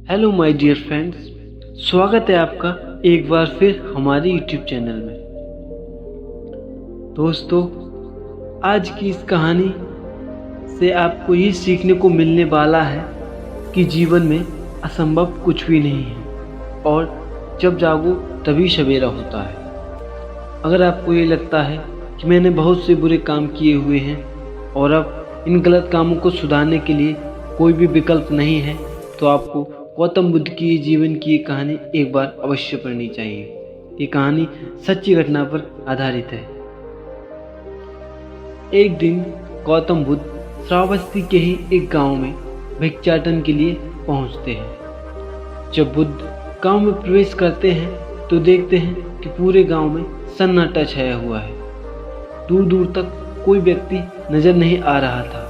Hello my dear friends, स्वागत है आपका एक बार फिर हमारे यूट्यूब चैनल में। दोस्तों, आज की इस कहानी से आपको ये सीखने को मिलने वाला है कि जीवन में असंभव कुछ भी नहीं है और जब जागो तभी सवेरा होता है। अगर आपको ये लगता है कि मैंने बहुत से बुरे काम किए हुए हैं और अब इन गलत कामों को सुधारने के लिए कोई भी विकल्प नहीं है, तो आपको गौतम बुद्ध की जीवन की एक कहानी एक बार अवश्य पढ़नी चाहिए। ये कहानी सच्ची घटना पर आधारित है। एक दिन गौतम बुद्ध श्रावस्ती के ही एक गांव में भिक्षाटन के लिए पहुंचते हैं। जब बुद्ध गांव में प्रवेश करते हैं तो देखते हैं कि पूरे गांव में सन्नाटा छाया हुआ है। दूर दूर तक कोई व्यक्ति नजर नहीं आ रहा था।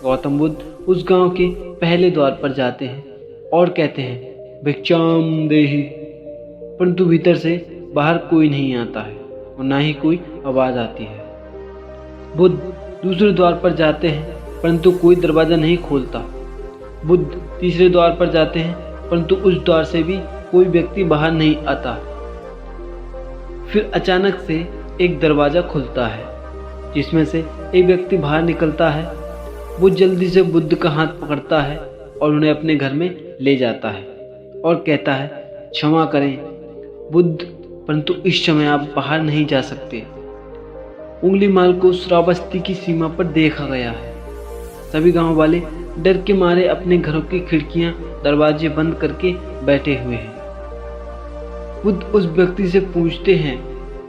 गौतम बुद्ध उस गांव के पहले द्वार पर जाते हैं और कहते हैं, भिक्षाम देहि, परंतु भीतर से बाहर कोई नहीं आता है और ना ही कोई आवाज आती है। बुद्ध दूसरे द्वार पर जाते हैं परंतु कोई दरवाजा नहीं खोलता। बुद्ध तीसरे द्वार पर जाते हैं परंतु उस द्वार से भी कोई व्यक्ति बाहर नहीं आता। फिर अचानक से एक दरवाजा खुलता है जिसमें से एक व्यक्ति बाहर निकलता है। वो जल्दी से बुद्ध का हाथ पकड़ता है और उन्हें अपने घर में ले जाता है और कहता है, क्षमा करें बुद्ध, परंतु इस समय आप बाहर नहीं जा सकते। उंगलीमाल को श्रावस्ती की सीमा पर देखा गया है। सभी गांव वाले डर के मारे अपने घरों की खिड़कियां दरवाजे बंद करके बैठे हुए हैं। बुद्ध उस व्यक्ति से पूछते हैं,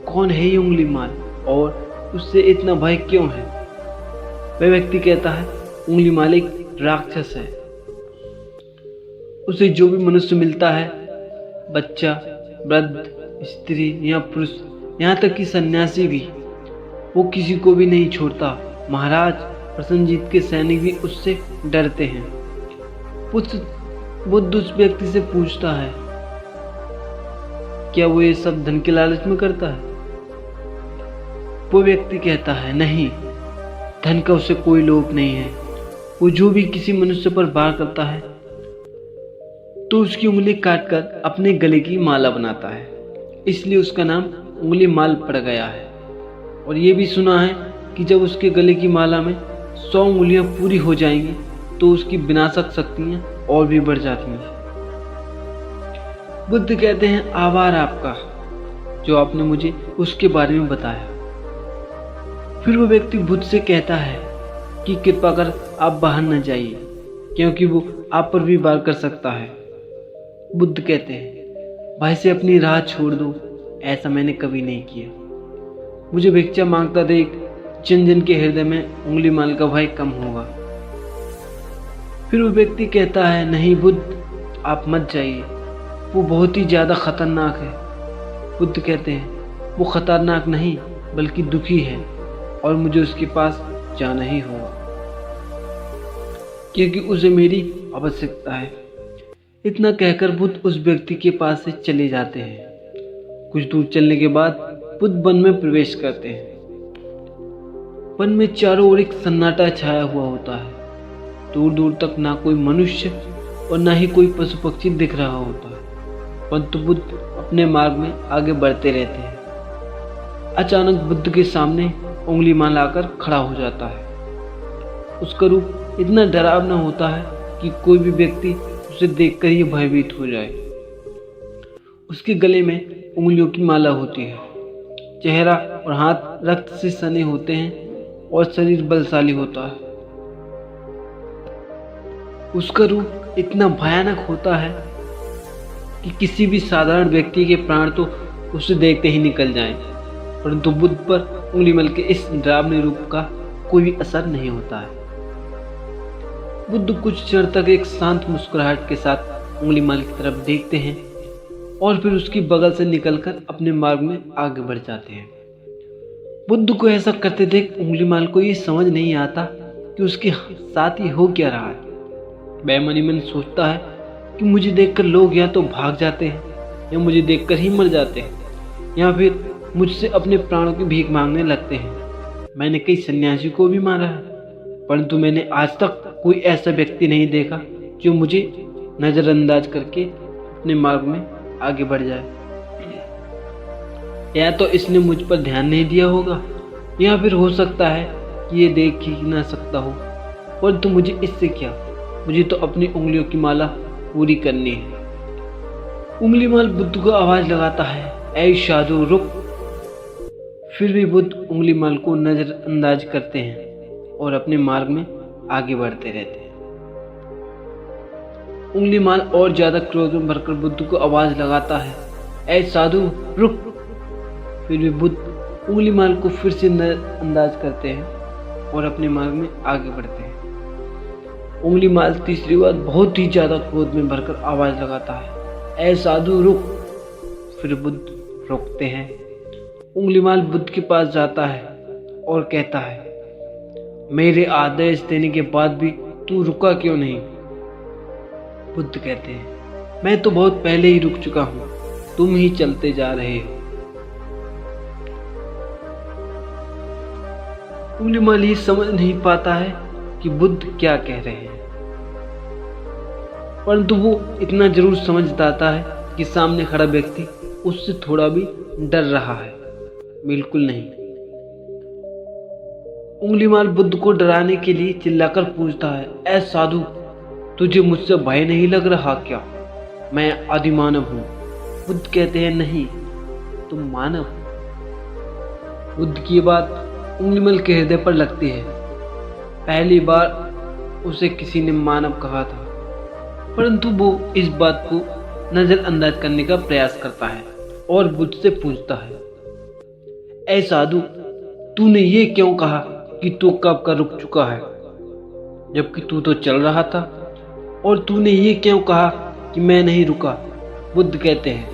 कौन है ये उंगलीमाल और उससे इतना भय क्यों है? वह व्यक्ति कहता है, उंगलीमाल एक राक्षस है। उसे जो भी मनुष्य मिलता है, बच्चा, वृद्ध, स्त्री या पुरुष, यहाँ तक कि सन्यासी भी, वो किसी को भी नहीं छोड़ता। महाराज प्रसन्नजीत के सैनिक भी उससे डरते हैं। बुद्ध उस व्यक्ति से पूछता है, क्या वो ये सब धन के लालच में करता है? वो व्यक्ति कहता है, नहीं, धन का उसे कोई लोभ नहीं है। वो जो भी किसी मनुष्य पर वार करता है तो उसकी उंगली काटकर अपने गले की माला बनाता है, इसलिए उसका नाम उंगली माल पड़ गया है। और ये भी सुना है कि जब उसके गले की माला में 100 उंगलियां पूरी हो जाएंगी तो उसकी विनाशक शक्तियां और भी बढ़ जाती हैं। बुद्ध कहते हैं, आभार आपका जो आपने मुझे उसके बारे में बताया। फिर वो व्यक्ति बुद्ध से कहता है कि कृपा कर आप बाहर न जाइए, क्योंकि वो आप पर भी वार कर सकता है। बुद्ध कहते हैं, भाई से अपनी राह छोड़ दो, ऐसा मैंने कभी नहीं किया। मुझे भिक्षा मांगता देख जन जन के हृदय में उंगलीमाल का भय कम होगा। फिर वो व्यक्ति कहता है, नहीं बुद्ध, आप मत जाइए, वो बहुत ही ज्यादा खतरनाक है। बुद्ध कहते हैं, वो खतरनाक नहीं बल्कि दुखी है और मुझे उसके पास जाना ही होगा, क्योंकि उसे मेरी आवश्यकता है। इतना कहकर बुद्ध उस व्यक्ति के पास से चले जाते हैं। कुछ दूर चलने के बाद बुद्ध वन में प्रवेश करते हैं। वन में चारों ओर एक सन्नाटा छाया हुआ होता है। दूर दूर तक ना कोई मनुष्य और ना ही कोई पशु पक्षी दिख रहा होता है, परंतु बुद्ध अपने मार्ग में आगे बढ़ते रहते हैं। अचानक बुद्ध के सामने उंगलीमाल आकर खड़ा हो जाता है। उसका रूप इतना डरावना होता है कि कोई भी व्यक्ति उसे देखकर ही भयभीत हो जाए। उसके गले में उंगलियों की माला होती है। चेहरा और हाथ रक्त से सने होते हैं और शरीर बलशाली होता है। उसका रूप इतना भयानक होता है कि किसी भी साधारण व्यक्ति के प्राण तो उसे देखते ही निकल जाएं, परंतु बुद्ध पर उंगलीमाल के इस डरावने रूप का कोई भी असर नहीं होता है। बुद्ध कुछ क्षण तक एक शांत मुस्कुराहट के साथ उंगलीमाल की तरफ देखते हैं और फिर उसकी बगल से निकलकर अपने मार्ग में आगे बढ़ जाते हैं। बुद्ध को ऐसा करते देख उंगलीमाल को ये समझ नहीं आता कि उसके साथ ही हो क्या रहा है। वह मन ही मन सोचता है कि मुझे देखकर लोग या तो भाग जाते हैं या मुझे देखकर ही मर जाते हैं या फिर मुझसे अपने प्राणों की भीख मांगने लगते हैं। मैंने कई सन्यासी को भी मारा है, परंतु मैंने आज तक कोई ऐसा व्यक्ति नहीं देखा जो मुझे नज़रअंदाज करके अपने मार्ग में आगे बढ़ जाए। या तो इसने मुझ पर ध्यान नहीं दिया होगा, या फिर हो सकता है कि ये देख ही ना सकता हो, परंतु मुझे इससे क्या, मुझे तो अपनी उंगलियों की माला पूरी करनी है। उंगली माल बुद्ध को आवाज लगाता है, ऐ साधु रुक। फिर भी बुद्ध उंगली माल को नजरअंदाज करते हैं और अपने मार्ग में आगे बढ़ते रहते हैं। उंगली माल और ज्यादा क्रोध में भरकर बुद्ध को आवाज लगाता है, ऐ साधु रुक। फिर भी बुद्ध उंगली माल को फिर से नजरअंदाज करते हैं और अपने मार्ग में आगे बढ़ते हैं। उंगली माल तीसरी बार बहुत ही ज्यादा क्रोध में भरकर आवाज लगाता है, ऐ साधु रुक। फिर बुद्ध रोकते हैं। उंगली माल बुद्ध के पास जाता है और कहता है, मेरे आदेश देने के बाद भी तू रुका क्यों नहीं? बुद्ध कहते हैं, मैं तो बहुत पहले ही रुक चुका हूं, तुम ही चलते जा रहे हो। उंगली माल ये समझ नहीं पाता है कि बुद्ध क्या कह रहे हैं, परंतु वो इतना जरूर समझ जाता है कि सामने खड़ा व्यक्ति उससे थोड़ा भी डर रहा है। बिल्कुल नहीं। उंगली माल बुद्ध को डराने के लिए चिल्लाकर पूछता है, ऐ साधु तुझे मुझसे भय नहीं लग रहा क्या? मैं आदिमानव हूँ। बुद्ध कहते हैं, नहीं तुम मानव। बुद्ध की बात उंगली माल के हृदय पर लगती है। पहली बार उसे किसी ने मानव कहा था, परंतु वो इस बात को नजरअंदाज करने का प्रयास करता है और बुद्ध से पूछता है, ऐ साधु तूने ये क्यों कहा कि तू कब का रुक चुका है, जबकि तू तो चल रहा था? और तूने ये क्यों कहा कि मैं नहीं रुका? बुद्ध कहते हैं,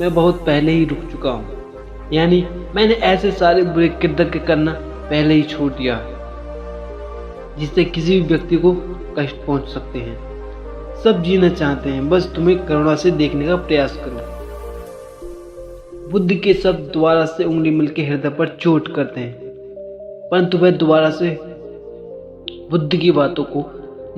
मैं बहुत पहले ही रुक चुका हूँ, यानी मैंने ऐसे सारे बुरे किरदार के करना पहले ही छोड़ दिया है जिससे किसी भी व्यक्ति को कष्ट पहुंच सकते हैं। सब जीना चाहते हैं, बस तुम्हें करुणा से देखने का प्रयास करो। बुद्ध के शब्द दोबारा से उंगली माल के हृदय पर चोट करते हैं, परंतु वह दोबारा से बुद्ध की बातों को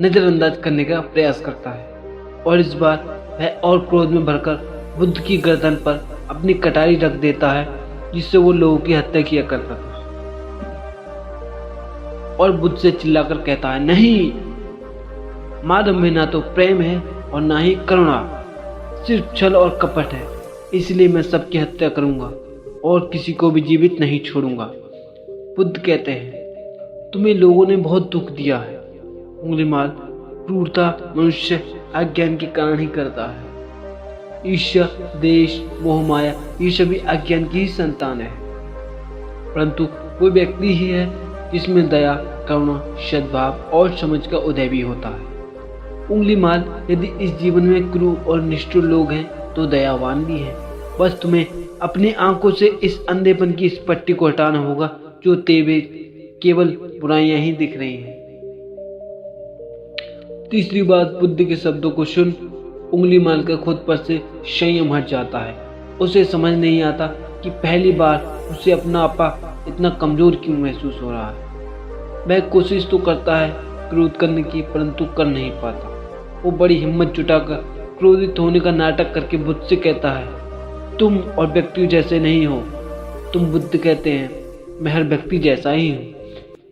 नजरअंदाज करने का प्रयास करता है और इस बार वह और क्रोध में भरकर बुद्ध की गर्दन पर अपनी कटारी रख देता है, जिससे वो लोगों की हत्या किया करता था। और बुद्ध से चिल्लाकर कहता है, नहीं, मानव में ना तो प्रेम है और ना ही करुणा, सिर्फ छल और कपट है। इसलिए मैं सबकी हत्या करूंगा और किसी को भी जीवित नहीं छोड़ूंगा। बुद्ध कहते हैं, तुम्हें लोगों ने बहुत दुख दिया है। उंगली माल, क्रूरता मनुष्य अज्ञान के कारण ही करता है। ईर्ष्या, देश, मोह, माया ये सभी अज्ञान की ही संतान है, परंतु वो व्यक्ति ही है जिसमें दया, करुणा, सद्भाव और समझ का उदय भी होता है। उंगली माल, यदि इस जीवन में क्रूर और निष्ठुर लोग हैं तो दयावान भी है। बस तुम्हें अपनी आंखों से इस अंधेपन की इस पट्टी को हटाना होगा जो तेरे केवल बुराइयां ही दिख रही हैं। तीसरी बात, बुद्ध के शब्दों को सुन उंगली माल का खुद पर से संयम हट जाता है। उसे समझ नहीं आता कि पहली बार उसे अपना आपा इतना कमजोर क्यों महसूस हो रहा है। वह कोशिश तो करता है क्रोध करने की, परंतु कर नहीं पाता। वो बड़ी हिम्मत जुटाकर क्रोधित होने का नाटक करके बुद्ध से कहता है, तुम और व्यक्ति जैसे नहीं हो। तुम, बुद्ध कहते हैं, मैं हर व्यक्ति जैसा ही हूँ,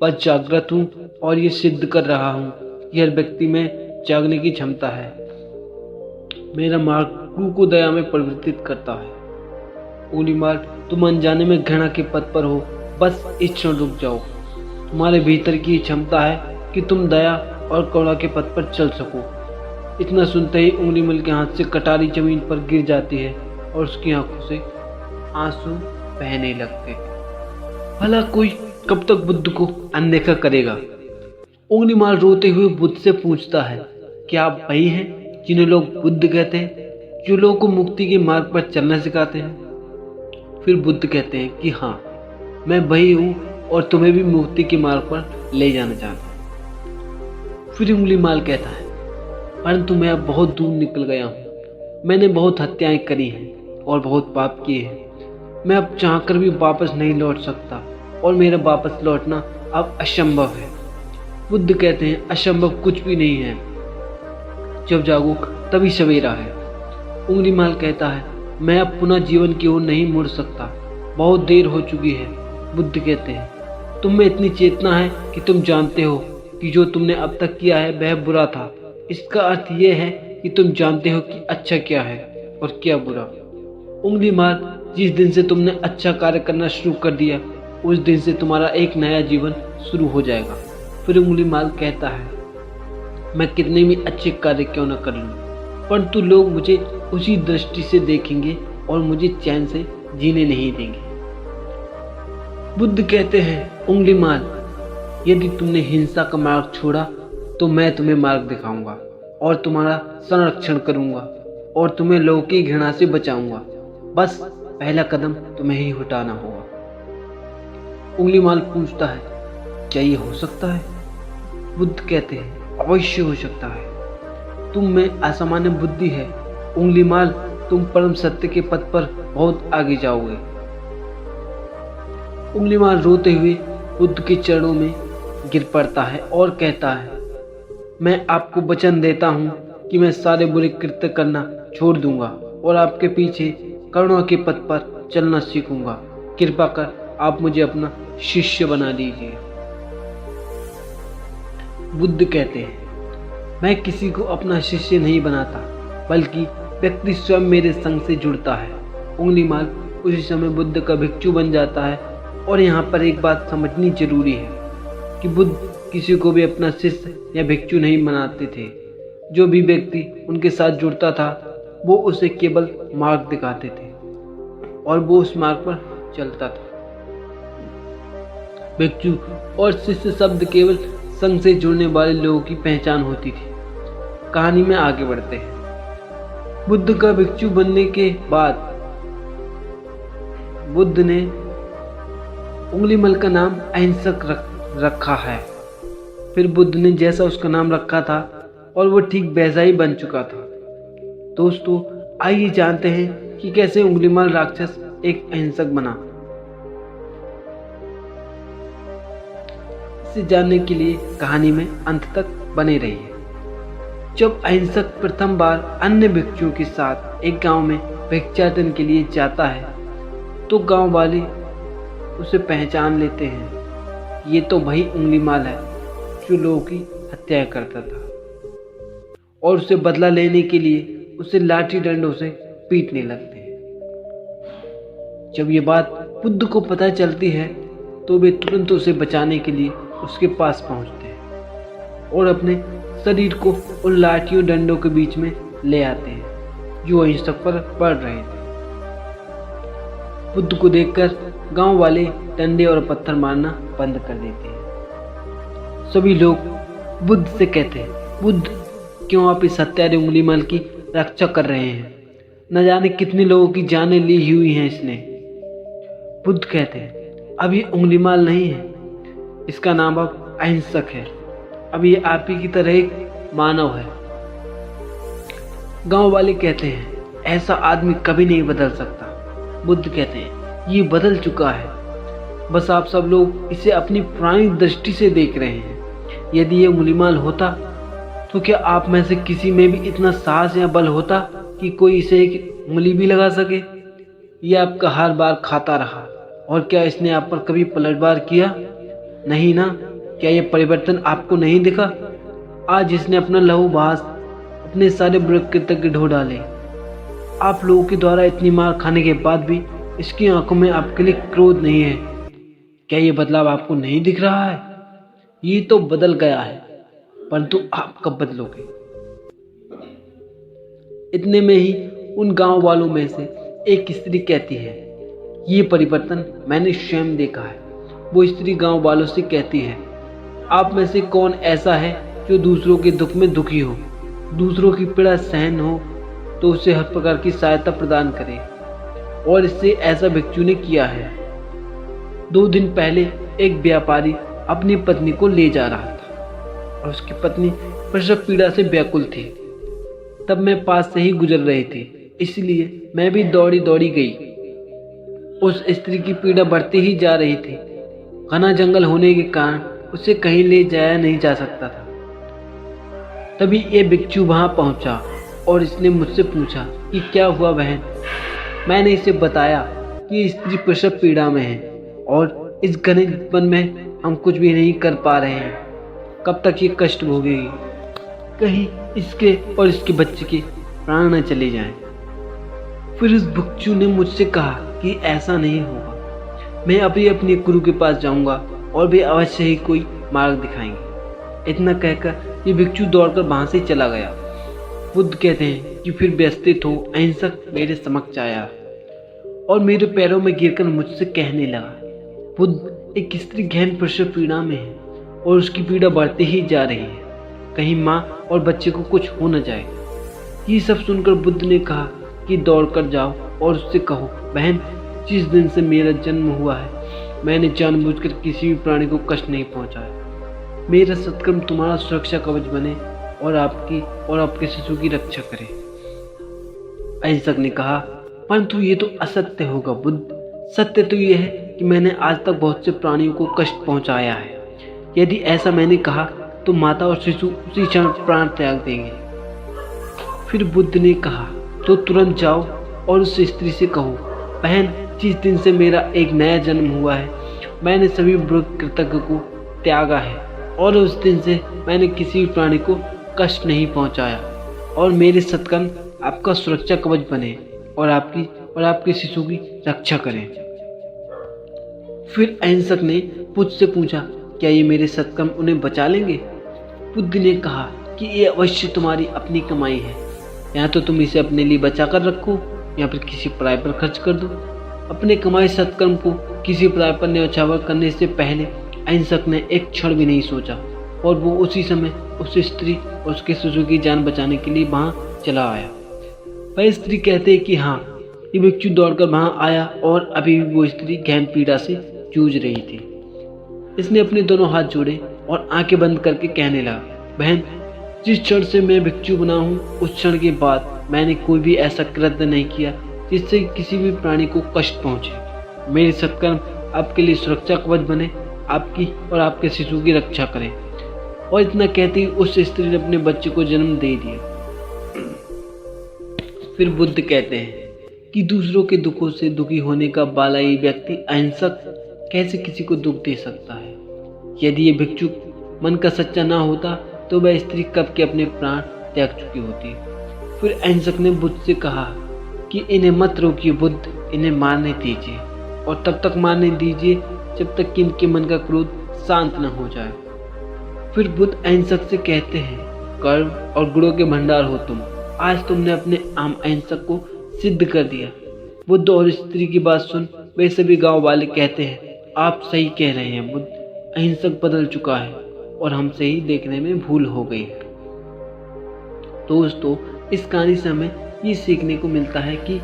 बस जागृत हूँ और ये सिद्ध कर रहा हूँ कि हर व्यक्ति में जागने की क्षमता है। मेरा मार्ग क्रूर को दया में परिवर्तित करता है। उंगली माल, तुम अनजाने में घृणा के पथ पर हो, बस इस क्षण रुक जाओ। तुम्हारे भीतर की क्षमता है कि तुम दया और करुणा के पथ पर चल सको। इतना सुनते ही उंगली माल के हाथ से कटारी जमीन पर गिर जाती है और उसकी आंखों से आंसू बहने लगते। भला कोई कब तक बुद्ध को अनदेखा करेगा? उंगली माल रोते हुए बुद्ध से पूछता है, क्या आप वही हैं जिन्हें लोग बुद्ध कहते हैं, जो लोगों को मुक्ति के मार्ग पर चलना सिखाते हैं? फिर बुद्ध कहते हैं कि हाँ, मैं वही हूँ और तुम्हें भी मुक्ति के मार्ग पर ले जाना चाहता हूँ। फिर उंगली माल कहता है, परंतु मैं अब बहुत दूर निकल गया हूँ। मैंने बहुत हत्याएं करी हैं और बहुत पाप किए हैं। मैं अब चाहकर भी वापस नहीं लौट सकता और मेरा वापस लौटना अब असंभव है। बुद्ध कहते हैं, असंभव कुछ भी नहीं है। जब जागो तभी सवेरा है। उंगलीमाल कहता है, मैं अब पुनः जीवन की ओर नहीं मुड़ सकता, बहुत देर हो चुकी है। बुद्ध कहते हैं, तुम में इतनी चेतना है कि तुम जानते हो कि जो तुमने अब तक किया है वह बुरा था। इसका अर्थ यह है कि तुम जानते हो कि अच्छा क्या है और क्या बुरा। उंगलीमाल, जिस दिन से तुमने अच्छा कार्य करना शुरू कर दिया उस दिन से तुम्हारा एक नया जीवन शुरू हो जाएगा। फिर उंगलीमाल कहता है, मैं कितने भी अच्छे कार्य क्यों न कर लूँ, परंतु लोग मुझे उसी दृष्टि से देखेंगे और मुझे चैन से जीने नहीं देंगे। बुद्ध कहते हैं, उंगलीमाल, यदि तुमने हिंसा का मार्ग छोड़ा तो मैं तुम्हें मार्ग दिखाऊंगा और तुम्हारा संरक्षण करूंगा और तुम्हें लोगों की घृणा से बचाऊंगा। बस पहला कदम तुम्हें ही उठाना होगा। उंगलीमाल पूछता है, क्या ये हो सकता है? बुद्ध कहते हैं, अवश्य हो सकता है। तुम में असामान्य बुद्धि है उंगलीमाल, तुम परम सत्य के पथ पर बहुत आगे जाओगे। उंगलीमाल रोते हुए बुद्ध के चरणों में गिर पड़ता है और कहता है, मैं आपको वचन देता हूँ कि मैं सारे बुरे कृत्य करना छोड़ दूंगा और आपके पीछे करुणा के पथ पर चलना सीखूंगा। कृपा कर आप मुझे अपना शिष्य बना लीजिए। बुद्ध कहते हैं, मैं किसी को अपना शिष्य नहीं बनाता, बल्कि व्यक्ति स्वयं मेरे संग से जुड़ता है। उंगलीमाल उसी समय बुद्ध का भिक्षु बन जाता है। और यहाँ पर एक बात समझनी जरूरी है कि बुद्ध किसी को भी अपना शिष्य या भिक्षु नहीं बनाते थे। जो भी व्यक्ति उनके साथ जुड़ता था वो उसे केवल मार्ग दिखाते थे और वो उस मार्ग पर चलता था। भिक्षु और शिष्य शब्द केवल संघ से जुड़ने वाले लोगों की पहचान होती थी। कहानी में आगे बढ़ते हैं। बुद्ध का भिक्षु बनने के बाद बुद्ध ने उंगलीमाल का नाम अहिंसक रखा है। फिर बुद्ध ने जैसा उसका नाम रखा था और वो ठीक वैसा ही बन चुका था। दोस्तों, आइए जानते हैं कि कैसे उंगलीमाल राक्षस एक अहिंसक बना। इसे जानने के लिए कहानी में अंत तक बने रहिए। जब अहिंसक प्रथम बार अन्य भिक्षुओं के साथ एक गांव में भिक्षाटन के लिए जाता है तो गांव वाले उसे पहचान लेते हैं। ये तो वही उंगलीमाल है जो लोगों की हत्या करता था और उसे बदला लेने के लिए उसे लाठी डंडों से पीटने लगते हैं। जब ये बात बुद्ध को पता चलती है तो वे तुरंत उसे बचाने के लिए उसके पास पहुंचते हैं और अपने शरीर को उन लाठियों डंडों के बीच में ले आते हैं जो अहिंसक पर पड़ रहे थे। बुद्ध को देखकर गांव वाले डंडे और पत्थर मारना बंद कर देते हैं। सभी लोग बुद्ध से कहते हैं, बुद्ध, क्यों आप इस हत्यारे उंगलीमाल की रक्षा कर रहे हैं? न जाने कितने लोगों की जानें ली हुई हैं इसने। बुद्ध कहते हैं, अब ये उंगलीमाल नहीं है, इसका नाम अब अहिंसक है। अब ये आप ही की तरह एक मानव है। गांव वाले कहते हैं, ऐसा आदमी कभी नहीं बदल सकता। बुद्ध कहते हैं, ये बदल चुका है, बस आप सब लोग इसे अपनी पुरानी दृष्टि से देख रहे हैं। यदि ये उंगलीमाल होता तो क्या आप में से किसी में भी इतना साहस या बल होता कि कोई इसे एक उंगली भी लगा सके? ये आपका हर बार खाता रहा और क्या इसने आप पर कभी पलटवार किया? नहीं ना। क्या ये परिवर्तन आपको नहीं दिखा? आज इसने अपना लहूभास अपने सारे बुरे कृत्य के ढो डाले। आप लोगों के द्वारा इतनी मार खाने के बाद भी इसकी आंखों में आपके लिए क्रोध नहीं है। क्या ये बदलाव आपको नहीं दिख रहा है? ये तो बदल गया है, परंतु आप कब बदलोगे? इतने में ही उन गांव वालों में से एक स्त्री कहती है, ये परिवर्तन मैंने स्वयं देखा है। वो स्त्री गांव वालों से कहती है, आप में से कौन ऐसा है जो दूसरों के दुख में दुखी हो, दूसरों की पीड़ा सहन हो तो उसे हर प्रकार की सहायता प्रदान करे? और इससे ऐसा भिक्षु ने किया है। 2 दिन पहले एक व्यापारी अपनी पत्नी को ले जा रहा था और उसकी पत्नी प्रसव पीड़ा से व्याकुल थी। तब मैं पास से ही गुजर रही थी, इसलिए मैं भी दौड़ी दौड़ी गई। उस स्त्री की पीड़ा बढ़ती ही जा रही थी। घना जंगल होने के कारण उसे कहीं ले जाया नहीं जा सकता था। तभी ये भिक्षु वहाँ पहुँचा और इसने मुझसे पूछा कि क्या हुआ बहन। मैंने इसे बताया कि स्त्री प्रसव पीड़ा में है और इस घने वन में हम कुछ भी नहीं कर पा रहे हैं। कब तक ये कष्ट भोगेगी, कहीं इसके और इसके बच्चे के प्राण न चले जाएं। फिर उस भिक्षु ने मुझसे कहा कि ऐसा नहीं होगा, मैं अभी अपने गुरु के पास जाऊंगा और वे अवश्य ही कोई मार्ग दिखाएंगे। इतना कहकर ये भिक्षु दौड़कर वहां से चला गया। बुद्ध कहते हैं कि फिर व्यवस्थित हो अहिंसक मेरे समक्ष आया और मेरे पैरों में गिरकर मुझसे कहने लगा, बुद्ध, एक स्त्री गहन प्रसव पीड़ा में है और उसकी पीड़ा बढ़ती ही जा रही है, कहीं माँ और बच्चे को कुछ हो न जाए। ये सब सुनकर बुद्ध ने कहा कि दौड़कर जाओ और उससे कहो, बहन, जिस दिन से मेरा जन्म हुआ है मैंने जानबूझकर किसी भी प्राणी को कष्ट नहीं पहुंचाया। मेरा सत्कर्म तुम्हारा सुरक्षा कवच बने और आपके शिशु की रक्षा करे। अहिंसक ने कहा, परंतु ये तो असत्य होगा बुद्ध। सत्य तो यह है कि मैंने आज तक बहुत से प्राणियों को कष्ट पहुंचाया है। यदि ऐसा मैंने कहा तो माता और शिशु उसी क्षण प्राण त्याग देंगे। फिर बुद्ध ने कहा, तो तुरंत जाओ और उस स्त्री से कहो, बहन, जिस दिन से मेरा एक नया जन्म हुआ है मैंने सभी बुरे कृतज्ञ को त्यागा है और उस दिन से मैंने किसी भी प्राणी को कष्ट नहीं पहुंचाया और मेरे सत्कर्म आपका सुरक्षा कवच बने और आपके शिशु की रक्षा करें। फिर अहिंसक ने बुद्ध से पूछा, क्या ये मेरे सत्कर्म उन्हें बचा लेंगे? बुद्ध ने कहा कि ये अवश्य तुम्हारी अपनी कमाई है, या तो तुम इसे अपने लिए बचा कर रखो या फिर किसी पराये पर खर्च कर दो। अपने कमाई सत्कर्म को किसी पराये पर न्यौछावर करने से पहले अहिंसक ने एक क्षण भी नहीं सोचा और वो उसी समय उस स्त्री और उसके शिशु की जान बचाने के लिए वहाँ चला आया। वह स्त्री कहते हैं कि हाँ, ये भिक्षु दौड़कर वहाँ आया और अभी भी वो स्त्री गहन पीड़ा से जूझ रही थी। इसने अपने दोनों हाथ जोड़े और आंखें बंद करके कहने लगा, बहन, जिस क्षण से मैं भिक्षु बना हूँ उस क्षण के बाद मैंने कोई भी ऐसा कृत्य नहीं किया जिससे किसी भी प्राणी को कष्ट पहुँचे। मेरे सत्कर्म आपके लिए सुरक्षा कवच बने, आपकी और आपके शिशु की रक्षा करें। और इतना कहते ही उस स्त्री ने अपने बच्चे को जन्म दे दिया। फिर बुद्ध कहते हैं कि दूसरों के दुखों से दुखी होने का बालाई व्यक्ति अहिंसक कैसे किसी को दुख दे सकता है। यदि ये भिक्षु मन का सच्चा ना होता तो वह स्त्री कब के अपने प्राण त्याग चुकी होती। फिर अहिंसक ने बुद्ध से कहा कि इन्हें मत रोकिए बुद्ध, इन्हें मारने दीजिए और तब तक मारने दीजिए जब तक कि इनके मन का क्रोध शांत न हो जाए। फिर बुद्ध अहिंसक से कहते हैं, कर्म और गुणों के भंडार हो तुम, आज तुमने अपने आम अहिंसक को सिद्ध कर दिया। बुद्ध और स्त्री की बात सुन वे सभी गांव वाले कहते हैं, आप सही कह रहे हैं बुद्ध, अहिंसक बदल चुका है और हमसे ही देखने में भूल हो गई है। दोस्तों, इस कहानी से हमें ये सीखने को मिलता है कि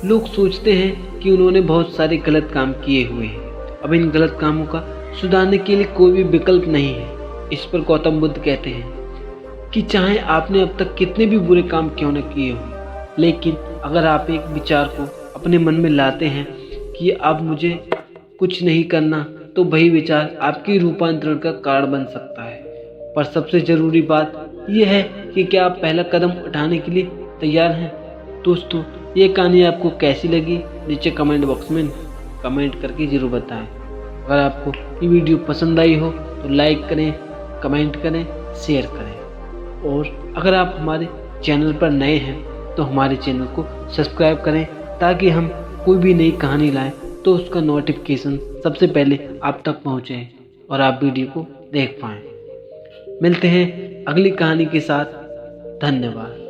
लोग सोचते हैं कि उन्होंने बहुत सारे गलत काम किए हुए हैं, अब इन गलत कामों का सुधारने के लिए कोई भी विकल्प नहीं है। इस पर गौतम बुद्ध कहते हैं कि चाहे आपने अब तक कितने भी बुरे काम क्यों न किए हों, लेकिन अगर आप एक विचार को अपने मन में लाते हैं कि अब मुझे कुछ नहीं करना, तो वही विचार आपके रूपांतरण का कारण बन सकता है। पर सबसे ज़रूरी बात यह है कि क्या आप पहला कदम उठाने के लिए तैयार हैं। दोस्तों, ये कहानी आपको कैसी लगी नीचे कमेंट बॉक्स में कमेंट करके ज़रूर बताएं। अगर आपको ये वीडियो पसंद आई हो तो लाइक करें, कमेंट करें, शेयर करें और अगर आप हमारे चैनल पर नए हैं तो हमारे चैनल को सब्सक्राइब करें ताकि हम कोई भी नई कहानी लाएं तो उसका नोटिफिकेशन सबसे पहले आप तक पहुंचे और आप वीडियो को देख पाएं। मिलते हैं अगली कहानी के साथ। धन्यवाद।